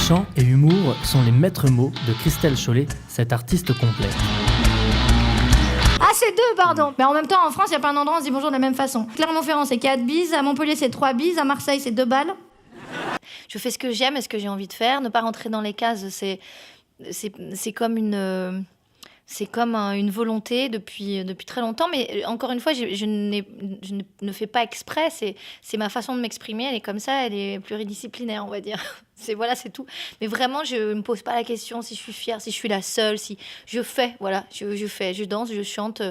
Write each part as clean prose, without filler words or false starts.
Chant et humour sont les maîtres mots de Christelle Chollet, cette artiste complète. Ah, c'est 2, pardon. Mais en même temps, en France, il n'y a pas un endroit où on se dit bonjour de la même façon. Clermont-Ferrand, c'est 4 bises. À Montpellier, c'est 3 bises. À Marseille, c'est 2 balles. Je fais ce que j'aime et ce que j'ai envie de faire. Ne pas rentrer dans les cases, c'est comme une volonté depuis très longtemps. Mais encore une fois, je ne fais pas exprès. C'est ma façon de m'exprimer. Elle est comme ça. Elle est pluridisciplinaire, on va dire. C'est tout. Mais vraiment, je ne me pose pas la question si je suis fière, si je suis la seule, si je fais. Voilà, je fais. Je danse, je chante,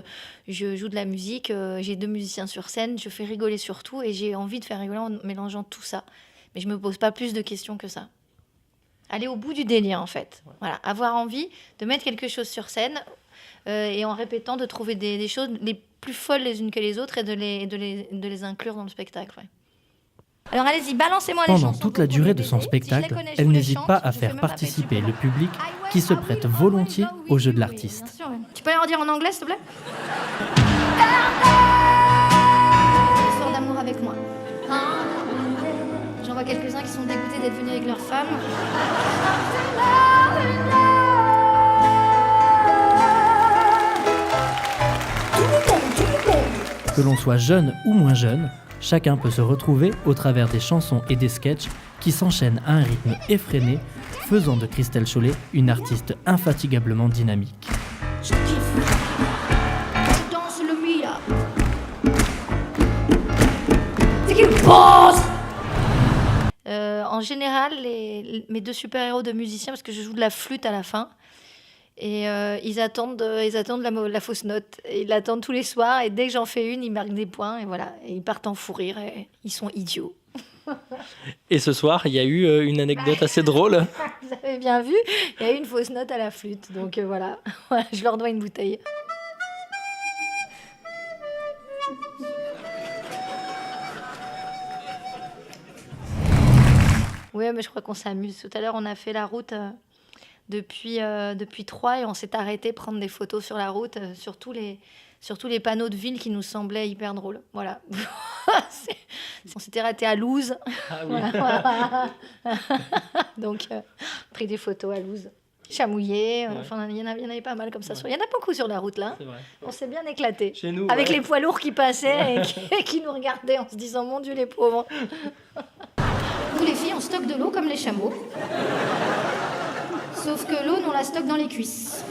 je joue de la musique. J'ai 2 musiciens sur scène. Je fais rigoler surtout. Et j'ai envie de faire rigoler en mélangeant tout ça. Mais je ne me pose pas plus de questions que ça. Aller au bout du délire, en fait. Voilà, avoir envie de mettre quelque chose sur scène et en répétant, de trouver des choses les plus folles les unes que les autres et de les inclure dans le spectacle. Ouais. Alors allez-y, balancez-moi les chansons. Pendant toute la durée de son spectacle, elle n'hésite pas à faire participer le public qui se prête volontiers au jeu de l'artiste. Sûr, ouais. Tu peux leur dire en anglais, s'il te plaît? Histoire d'amour avec moi. J'en vois quelques-uns qui sont dégoûtés d'être venus avec leur femme. Que l'on soit jeune ou moins jeune, chacun peut se retrouver au travers des chansons et des sketchs qui s'enchaînent à un rythme effréné, faisant de Christelle Chollet une artiste infatigablement dynamique. Je kiffe. Je danse le Mia. C'est qui le boss? En général, mes 2 super-héros de musiciens, parce que je joue de la flûte à la fin, et ils attendent la fausse note. Et ils l'attendent tous les soirs, et dès que j'en fais une, ils marquent des points, et voilà. Et ils partent en fou rire, et ils sont idiots. Et ce soir, il y a eu une anecdote assez drôle. Vous avez bien vu, il y a eu une fausse note à la flûte, donc voilà. Je leur dois une bouteille. Oui, mais je crois qu'on s'amuse. Tout à l'heure, on a fait la route depuis Troyes et on s'est arrêté prendre des photos sur la route, sur tous les panneaux de ville qui nous semblaient hyper drôles. Voilà. On s'était arrêté à Louz. Ah oui. Voilà. Donc, pris des photos à Louz. Chamouillé, enfin, il y en avait pas mal comme ça. Il y en a beaucoup sur la route, là. C'est vrai. On s'est bien éclaté. Chez nous, avec les poids lourds qui passaient et qui nous regardaient en se disant, mon Dieu, les pauvres. Nous, les filles, on stocke de l'eau comme les chameaux. Sauf que l'eau, nous, on la stocke dans les cuisses.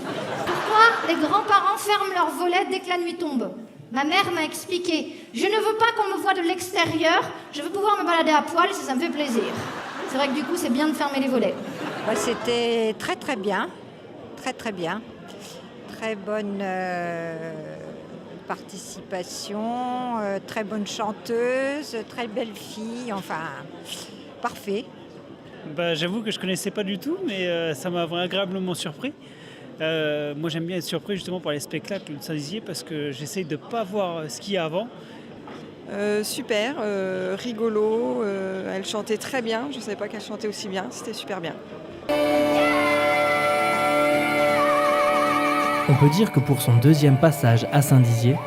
Pourquoi les grands-parents ferment leurs volets dès que la nuit tombe? Ma mère m'a expliqué. Je ne veux pas qu'on me voie de l'extérieur. Je veux pouvoir me balader à poil et ça me fait plaisir. C'est vrai que du coup, c'est bien de fermer les volets. C'était très très bien. Très très bien. Très bonne participation, très bonne chanteuse, très belle fille, enfin, parfait. J'avoue que je ne connaissais pas du tout, mais ça m'a agréablement surpris. Moi, j'aime bien être surpris justement par les spectacles de Saint-Dizier parce que j'essaye de ne pas voir ce qu'il y a avant. Super, rigolo, elle chantait très bien, je ne savais pas qu'elle chantait aussi bien, c'était super bien. On peut dire que pour son 2e passage à Saint-Dizier,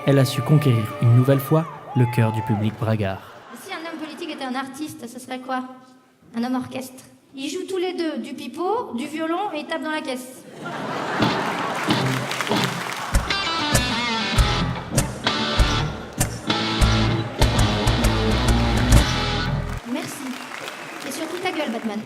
elle a su conquérir une nouvelle fois le cœur du public bragard. Si un homme politique était un artiste, ce serait quoi? Un homme orchestre. Ils jouent tous les 2 du pipeau, du violon et ils tapent dans la caisse. Merci. Et surtout ta gueule, Batman.